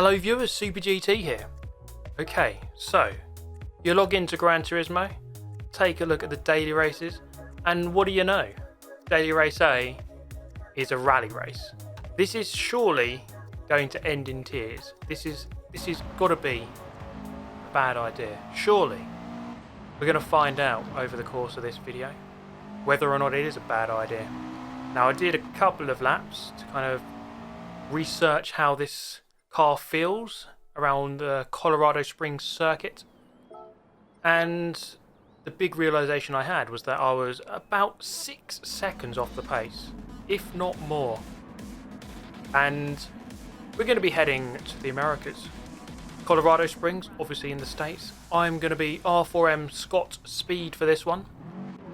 Hello viewers, Super GT here. Okay, so you log into Gran Turismo, take a look at the daily races, and what do you know? Daily race A is a rally race. This is surely going to end in tears. This is got to be a bad idea. Surely. We're going to find out over the course of this video whether or not it is a bad idea. Now, I did a couple of laps to kind of research how this car feels around the Colorado Springs circuit, and the big realization I had was that I was about 6 seconds off the pace, if not more. And we're going to be heading to the Americas. Colorado Springs, obviously in the States. I'm going to be R4M Scott Speed for this one.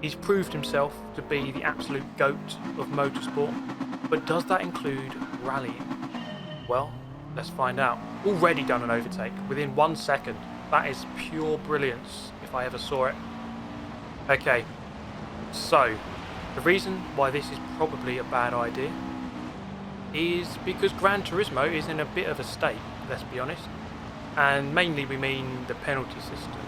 He's proved himself to be the absolute GOAT of motorsport, but does that include rallying? Well, let's find out. Already done an overtake within 1 second. That is pure brilliance if I ever saw it. Okay, so the reason why this is probably a bad idea is because Gran Turismo is in a bit of a state, let's be honest. And mainly we mean the penalty system.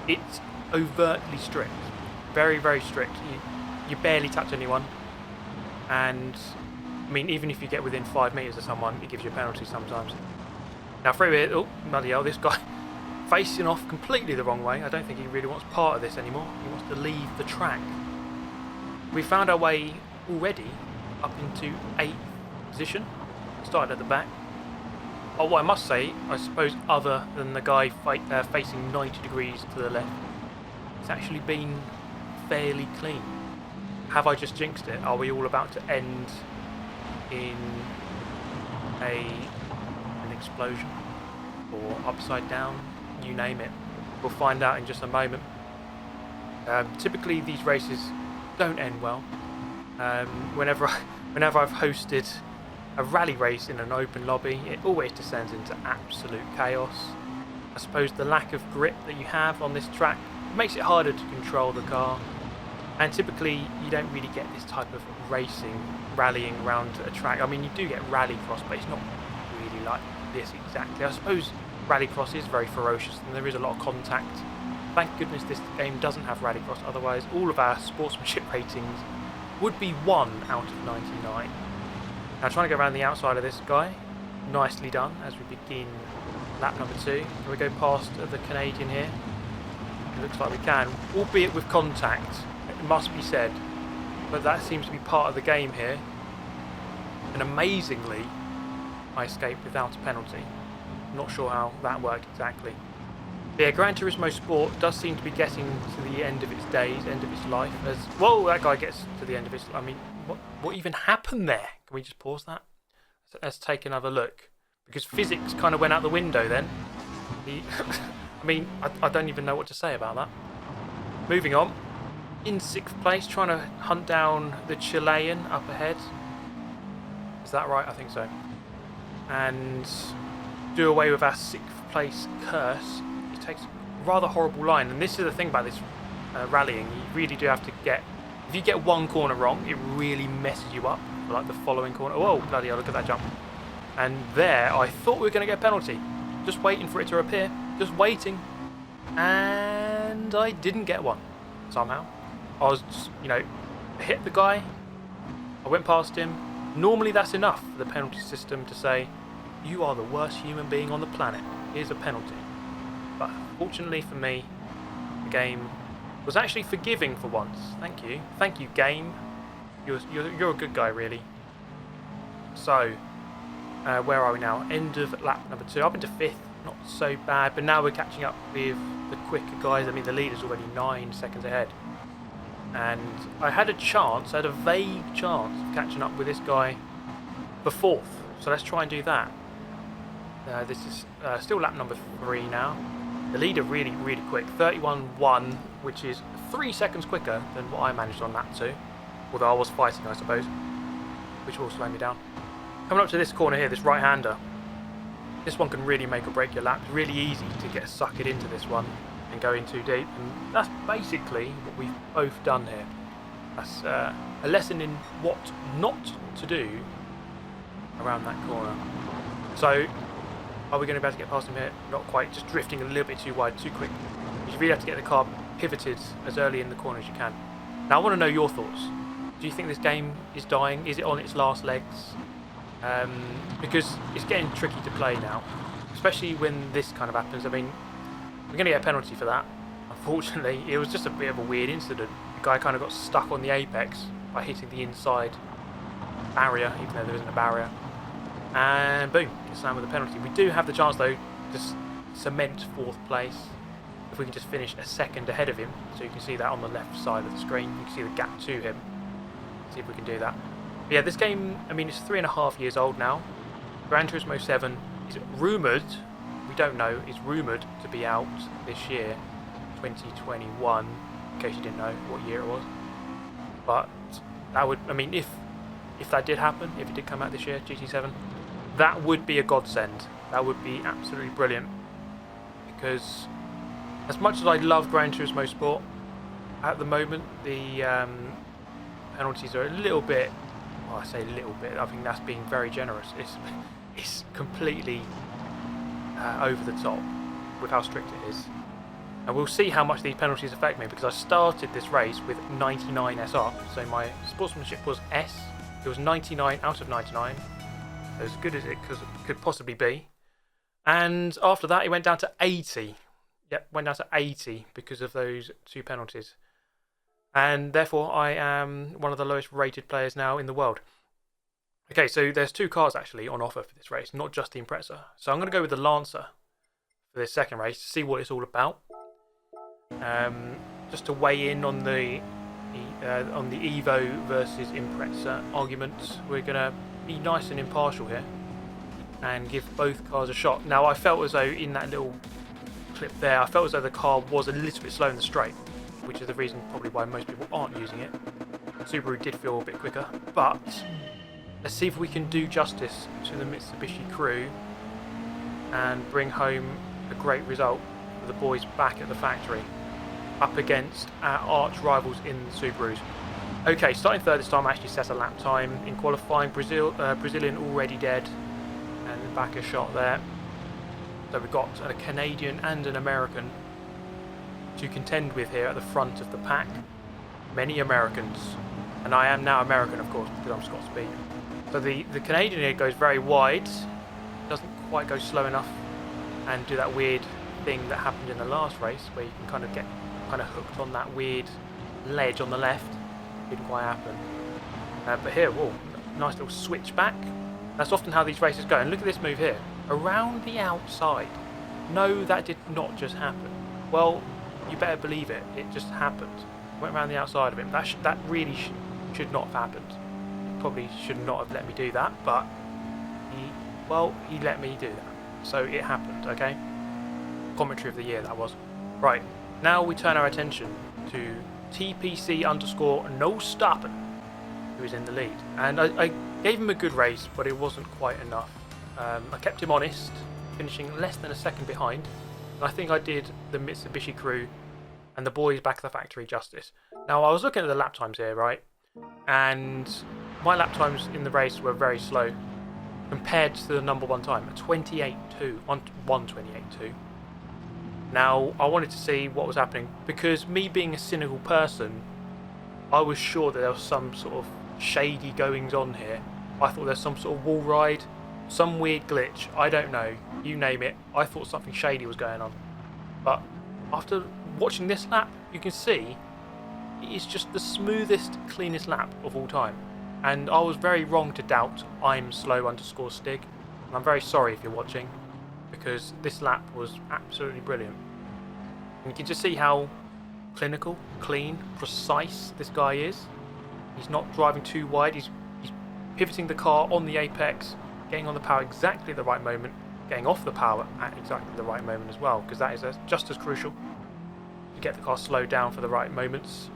It's overtly strict. Very, very strict. You barely touch anyone. And I mean, even if you get within 5 metres of someone, it gives you a penalty sometimes. Now, through here, oh, bloody hell, this guy facing off completely the wrong way. I don't think he really wants part of this anymore. He wants to leave the track. We found our way already up into 8th position. Started at the back. Oh, what I must say, I suppose, other than the guy facing 90 degrees to the left, it's actually been fairly clean. Have I just jinxed it? Are we all about to end in an explosion or upside down? You name it. We'll find out in just a moment. Typically these races don't end well. Whenever I've hosted a rally race in an open lobby, it always descends into absolute chaos. I suppose the lack of grip that you have on this track makes it harder to control the car, and typically you don't really get this type of rallying around a track. I mean, you do get rallycross, but it's not really like this exactly. I suppose rallycross is very ferocious and there is a lot of contact. Thank goodness this game doesn't have rallycross, otherwise all of our sportsmanship ratings would be 1 out of 99. Now, trying to go around the outside of this guy, nicely done as we begin lap number 2. Can we go past the Canadian here? It looks like we can, albeit with contact, it must be said, but that seems to be part of the game here. And amazingly, I escaped without a penalty. Not sure how that worked exactly. But yeah, Gran Turismo Sport does seem to be getting to the end of its days, end of its life. As whoa, that guy gets to the end of his. I mean, what even happened there? Can we just pause that? Let's take another look, because physics kind of went out the window then. I mean, I don't even know what to say about that. Moving on, in 6th place, trying to hunt down the Chilean up ahead. Is that right? I think so. And do away with our 6th place curse. It takes a rather horrible line, and this is the thing about this rallying. You really do have to get. If you get one corner wrong, it really messes you up. Like the following corner. Whoa, bloody hell, look at that jump. And there, I thought we were going to get a penalty. Just waiting for it to appear. Just waiting. And I didn't get one. Somehow. I was just, hit the guy. I went past him. Normally that's enough for the penalty system to say, you are the worst human being on the planet. Here's a penalty. But fortunately for me, the game was actually forgiving for once. Thank you. Thank you, game. You're a good guy, really. So, where are we now? End of lap number 2. Up into 5th. Not so bad. But now we're catching up with the quicker guys. I mean, the leader's already 9 seconds ahead. And I had a vague chance of catching up with this guy for 4th. So let's try and do that. This is still lap number 3 now. The leader really, really quick. 31.1, which is 3 seconds quicker than what I managed on lap 2. Although I was fighting, I suppose, which will slow me down. Coming up to this corner here, this right-hander. This one can really make or break your lap. It's really easy to get suckered into this one and go in too deep. And that's basically what we've both done here. That's a lesson in what not to do around that corner. So Are we going to be able to get past him here? Not quite, just drifting a little bit too wide, too quick. You really have to get the car pivoted as early in the corner as you can. Now I want to know your thoughts. Do you think this game is dying? Is it on its last legs? Because it's getting tricky to play now, especially when this kind of happens. I mean, we're going to get a penalty for that. Unfortunately, it was just a bit of a weird incident. The guy kind of got stuck on the apex by hitting the inside barrier, even though there isn't a barrier. And boom, gets slammed with a penalty. We do have the chance though to cement 4th place if we can just finish a second ahead of him. So you can see that on the left side of the screen. You can see the gap to him. See if we can do that. But yeah, this game, I mean, it's 3.5 years old now. Gran Turismo 7 is rumoured, we don't know, is rumoured to be out this year, 2021, in case you didn't know what year it was. But that would, I mean, if that did happen, if it did come out this year, GT7, that would be a godsend. That would be absolutely brilliant. Because as much as I love Gran Turismo Sport, at the moment the penalties are a little bit, well, I say a little bit, I think that's being very generous. It's completely over the top with how strict it is. And we'll see how much these penalties affect me, because I started this race with 99 SR, so my sportsmanship was S. It was 99 out of 99, as good as it could possibly be. And after that it went down to 80. Yep, went down to 80 because of those 2 penalties. And therefore I am one of the lowest rated players now in the world. Okay, so there's 2 cars actually on offer for this race, not just the Impreza. So I'm going to go with the Lancer for this second race to see what it's all about. Just to weigh in on the Evo versus Impreza argument, we're going to be nice and impartial here and give both cars a shot. Now I felt as though in that little clip there, I felt as though the car was a little bit slow in the straight, which is the reason probably why most people aren't using it. Subaru did feel a bit quicker, but let's see if we can do justice to the Mitsubishi crew and bring home a great result for the boys back at the factory, up against our arch rivals in Subarus. Okay, starting 3rd this time, I actually set a lap time. In qualifying, Brazilian already dead, and back a shot there. So we've got a Canadian and an American to contend with here at the front of the pack. Many Americans, and I am now American of course because I'm Scott Speed. So the Canadian here goes very wide, doesn't quite go slow enough and do that weird thing that happened in the last race where you can kind of get hooked on that weird ledge on the left. Didn't quite happen. But here, whoa, nice little switch back. That's often how these races go. And look at this move here. Around the outside. No, that did not just happen. Well, you better believe it. It just happened. Went around the outside of him. That really should not have happened. He probably should not have let me do that, but he let me do that. So it happened, okay? Commentary of the year, that was. Right, now we turn our attention to TPC_no stopping, who is in the lead. And I gave him a good race, but it wasn't quite enough. I kept him honest, finishing less than a second behind. And I think I did the Mitsubishi crew and the boys back at the factory justice. Now I was looking at the lap times here, right? And my lap times in the race were very slow compared to the number 1 time, 28.2, 1:28.2. Now I wanted to see what was happening, because me being a cynical person, I was sure that there was some sort of shady goings on here. I thought there's some sort of wall ride, some weird glitch, I don't know, you name it. I thought something shady was going on. But after watching this lap, you can see it is just the smoothest, cleanest lap of all time. And I was very wrong to doubt I'm slow_Stig. And I'm very sorry if you're watching, because this lap was absolutely brilliant. And you can just see how clinical, clean, precise this guy is. He's not driving too wide, he's pivoting the car on the apex, getting on the power exactly at the right moment, getting off the power at exactly the right moment as well, because that is just as crucial to get the car slowed down for the right moments.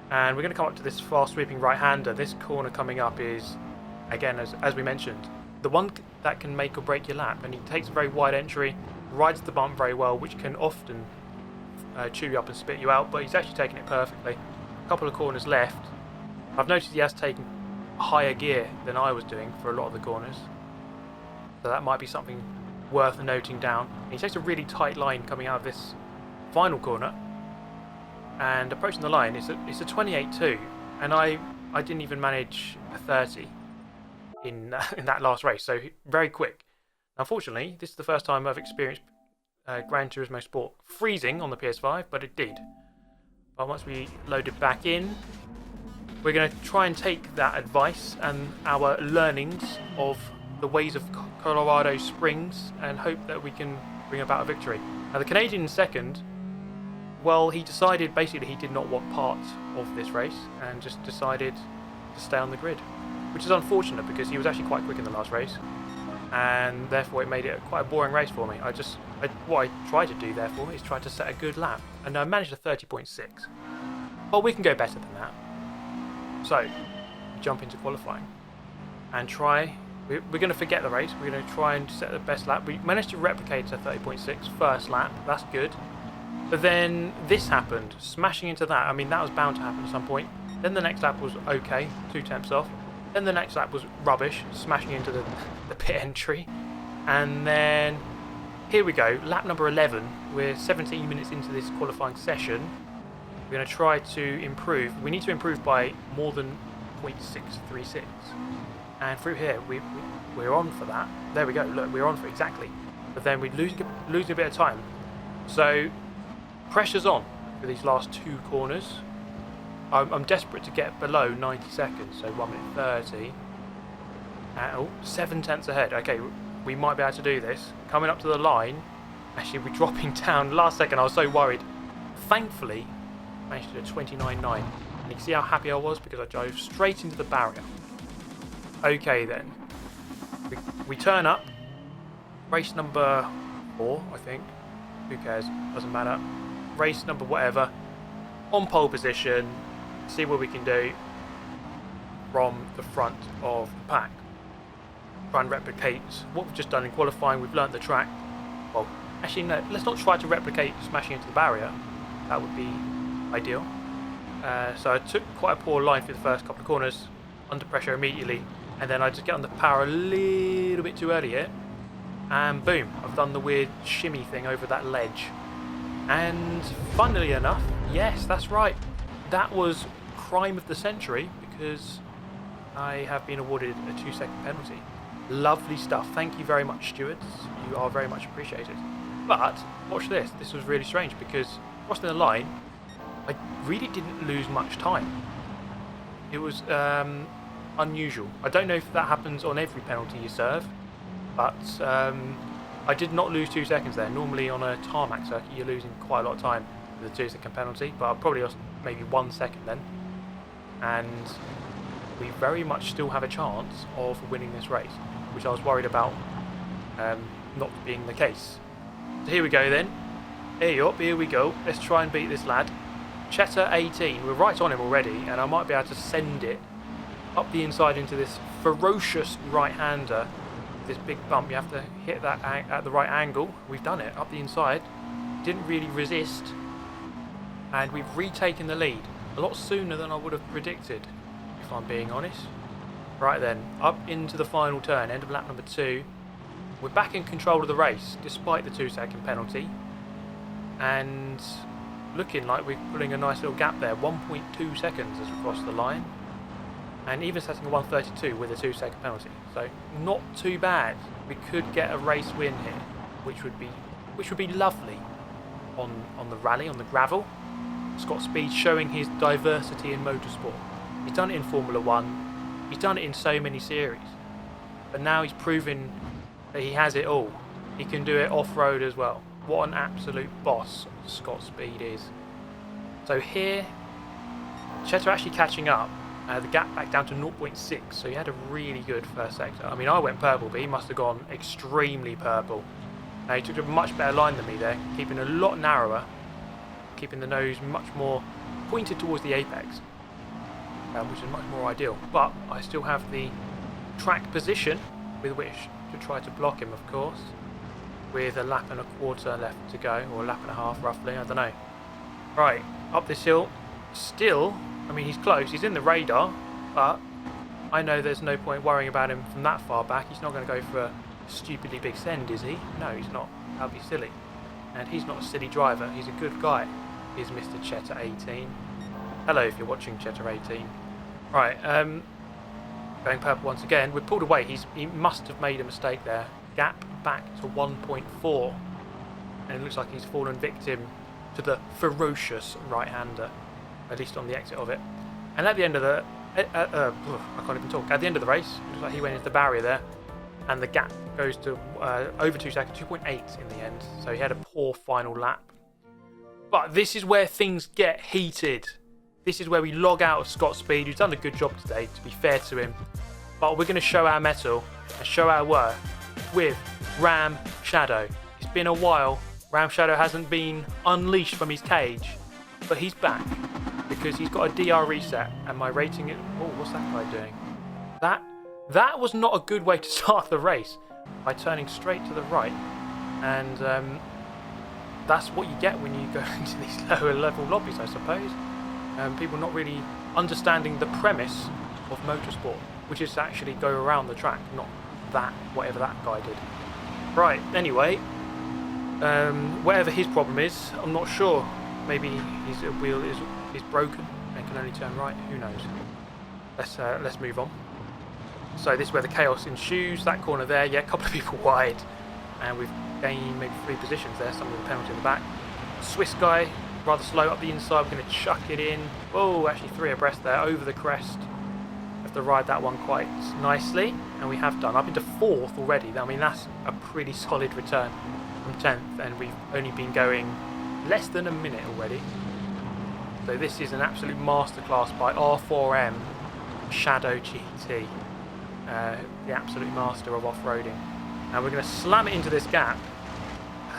And we're going to come up to this fast sweeping right-hander. This corner coming up is, again, as we mentioned, the one that can make or break your lap, and he takes a very wide entry, rides the bump very well, which can often chew you up and spit you out, but he's actually taken it perfectly. A couple of corners left. I've noticed he has taken higher gear than I was doing for a lot of the corners, so that might be something worth noting down. He takes a really tight line coming out of this final corner, and approaching the line, it's a 28.2, and I didn't even manage a 30 in that last race, so very quick. Unfortunately, this is the first time I've experienced Gran Turismo Sport freezing on the PS5, but it did. But once we load it back in, we're going to try and take that advice and our learnings of the ways of Colorado Springs and hope that we can bring about a victory. Now the Canadian in second, well, he decided basically he did not want part of this race and just decided to stay on the grid, which is unfortunate because he was actually quite quick in the last race, and therefore it made it quite a boring race for me. What I tried to do therefore is try to set a good lap, and I managed a 30.6. Well, we can go better than that. So, jump into qualifying and try. We're going to forget the race. We're going to try and set the best lap. We managed to replicate a 30.6 first lap. That's good. But then this happened, smashing into that. I mean, that was bound to happen at some point. Then the next lap was okay, 2 tenths off. Then the next lap was rubbish, smashing into the pit entry. And then here we go, lap number 11. We're 17 minutes into this qualifying session. We're going to try to improve. We need to improve by more than 0.636. And through here, we're on for that. There we go, look, we're on for exactly. But then we lose a bit of time. So, pressure's on for these last 2 corners. I'm desperate to get below 90 seconds, so 1 minute 30. And, 7 tenths ahead. Okay, we might be able to do this. Coming up to the line, actually we're dropping down. Last second I was so worried. Thankfully, I managed to do a 29.9. And you can see how happy I was because I drove straight into the barrier. Okay then, we turn up, race number 4 I think, who cares, doesn't matter, race number whatever, on pole position, see what we can do from the front of the pack. Try and replicate what we've just done in qualifying. We've learnt the track. Well, actually no, let's not try to replicate smashing into the barrier, that would be ideal. So I took quite a poor line through the first couple of corners, under pressure immediately, and then I just get on the power a little bit too early here, and boom, I've done the weird shimmy thing over that ledge. And funnily enough, yes, that's right, that was crime of the century because I have been awarded a 2-second penalty. Lovely stuff, thank you very much, stewards, you are very much appreciated. But watch this, this was really strange because crossing the line, I really didn't lose much time. It was unusual. I don't know if that happens on every penalty you serve, but I did not lose 2 seconds there. Normally on a tarmac circuit you're losing quite a lot of time with a 2-second penalty, but I probably lost maybe 1 second then. And we very much still have a chance of winning this race, which I was worried about not being the case. So here we go then. Here we go. Let's try and beat this lad. Cheddar 18, we're right on him already, and I might be able to send it up the inside into this ferocious right-hander. This big bump, you have to hit that at the right angle. We've done it, up the inside. Didn't really resist, and we've retaken the lead a lot sooner than I would have predicted, if I'm being honest. Right then, up into the final turn, end of lap number 2. We're back in control of the race, despite the 2-second penalty, and looking like we're putting a nice little gap there. 1.2 seconds as we cross the line, and even setting a 1:32 with a 2-second penalty. So not too bad. We could get a race win here, which would be lovely on the rally, on the gravel. Scott Speed showing his diversity in motorsport. He's done it in Formula 1. He's done it in so many series, but now he's proven that he has it all. He can do it off-road as well. What an absolute boss Scott Speed is. So here, Cheddar actually catching up. The gap back down to 0.6, so he had a really good first sector. I mean, I went purple, but he must have gone extremely purple. He took a much better line than me there, keeping a lot narrower, keeping the nose much more pointed towards the apex, which is much more ideal. But I still have the track position with which to try to block him, of course, with a lap and a quarter left to go, or a lap and a half roughly, I don't know. Right, up this hill, still, I mean he's close, he's in the radar, but I know there's no point worrying about him from that far back. He's not going to go for a stupidly big send, is he? No, he's not. That'd be silly. And he's not a silly driver. He's a good guy. Here's Mr. Cheddar 18. Hello, if you're watching Cheddar 18. Right, going purple once again. We're pulled away. He must have made a mistake there. Gap back to 1.4. And it looks like he's fallen victim to the ferocious right-hander, at least on the exit of it. And at the end of the I can't even talk. At the end of the race, it looks like he went into the barrier there, and the gap goes to over 2 seconds, 2.8 in the end. So he had a poor final lap. But this is where things get heated. This is where we log out of Scott Speed, who's done a good job today, to be fair to him. But we're going to show our mettle and show our worth with Ram Shadow. It's been a while. Ram Shadow hasn't been unleashed from his cage, but he's back because he's got a DR reset, and my rating is... Oh, what's that guy doing? That was not a good way to start the race, by turning straight to the right. And that's what you get when you go into these lower level lobbies, I suppose. People not really understanding the premise of motorsport, which is to actually go around the track, not that, whatever that guy did. Right, anyway, whatever his problem is, I'm not sure. Maybe his wheel is broken and can only turn right, who knows. Let's move on. So this is where the chaos ensues. That corner there, yeah, a couple of people wide, and we've gained maybe 3 positions there, some with the penalty in the back. Swiss guy, rather slow up the inside, we're going to chuck it in. Oh, actually 3 abreast there, over the crest. Have to ride that one quite nicely, and we have done. Up into 4th already. I mean, that's a pretty solid return from 10th, and we've only been going less than a minute already. So this is an absolute masterclass by R4M Shadow GT, the absolute master of off-roading. And we're going to slam it into this gap,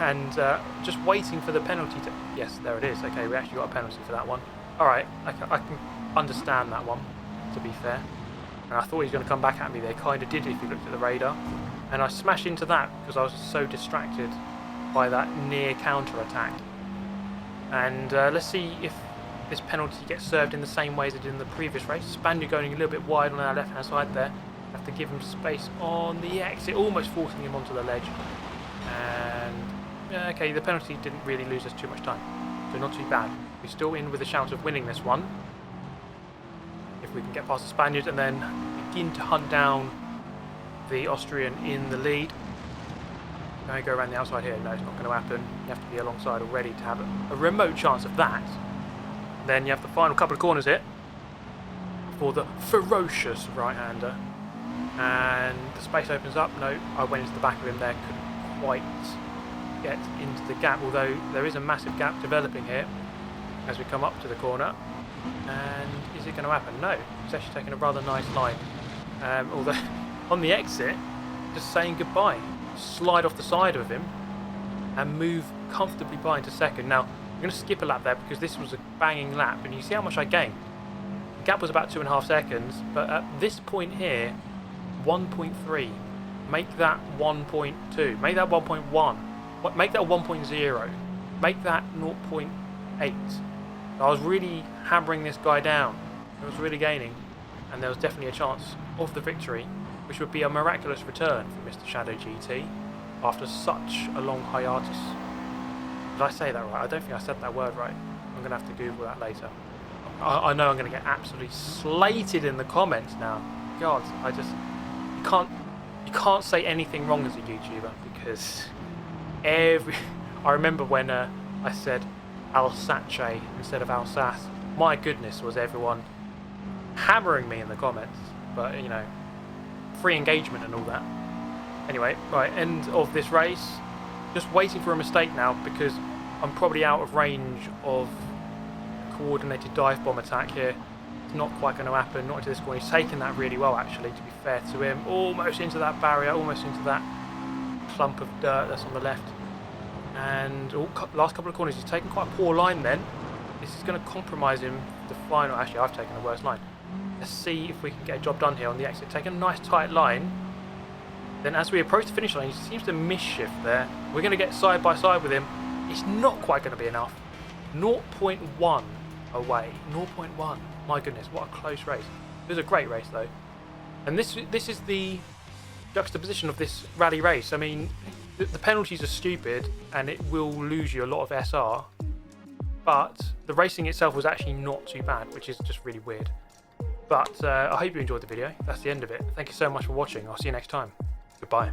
and just waiting for the penalty to... Yes, there it is. Okay, we actually got a penalty for that one. Alright, I can understand that one, to be fair. And I thought he was going to come back at me there. Kind of did if you looked at the radar. And I smashed into that because I was so distracted by that near counter-attack. And let's see if this penalty gets served in the same way as it did in the previous race. Spaniard going a little bit wide on our left-hand side there. Have to give him space on the exit, almost forcing him onto the ledge. And okay, the penalty didn't really lose us too much time, so not too bad. We're still in with a chance of winning this one if we can get past the Spaniard and then begin to hunt down the Austrian in the lead. Can I go around the outside here? No, it's not going to happen. You have to be alongside already to have a remote chance of that. Then you have the final couple of corners here for the ferocious right-hander. And the space opens up. No, I went into the back of him there. Couldn't quite get into the gap, although there is a massive gap developing here as we come up to the corner. And is it going to happen? No. He's actually taking a rather nice line. Although on the exit, just saying goodbye. Slide off the side of him and move comfortably by into second. Now, I'm going to skip a lap there because this was a banging lap, and you see how much I gained. The gap was about 2.5 seconds, but at this point here, 1.3. Make that 1.2. Make that 1.1. Make that 1.0. Make that 0.8. I was really hammering this guy down. I was really gaining, and there was definitely a chance of the victory, which would be a miraculous return for Mr. Shadow GT after such a long hiatus. Did I say that right? I don't think I said that word right. I'm going to have to Google that later. I know I'm going to get absolutely slated in the comments now. God, you can't say anything wrong as a YouTuber, because I remember when I said Alsace instead of Alsace. My goodness, was everyone hammering me in the comments. But, you know, free engagement and all that. Anyway, right, end of this race. Just waiting for a mistake now, because I'm probably out of range of coordinated dive bomb attack here. It's not quite going to happen, not into this corner. He's taken that really well, actually, to be fair to him. Almost into that barrier, almost into that clump of dirt that's on the left. And last couple of corners, he's taken quite a poor line then. This is going to compromise him the final. Actually, I've taken the worst line. Let's see if we can get a job done here on the exit. Taking a nice tight line. Then as we approach the finish line, he seems to miss-shift there. We're going to get side by side with him. It's not quite going to be enough. 0.1 away. 0.1. My goodness, what a close race. It was a great race though. And this is the juxtaposition of this rally race. I mean, the penalties are stupid and it will lose you a lot of SR, but the racing itself was actually not too bad, which is just really weird. But I hope you enjoyed the video. That's the end of it. Thank you so much for watching. I'll see you next time. Goodbye.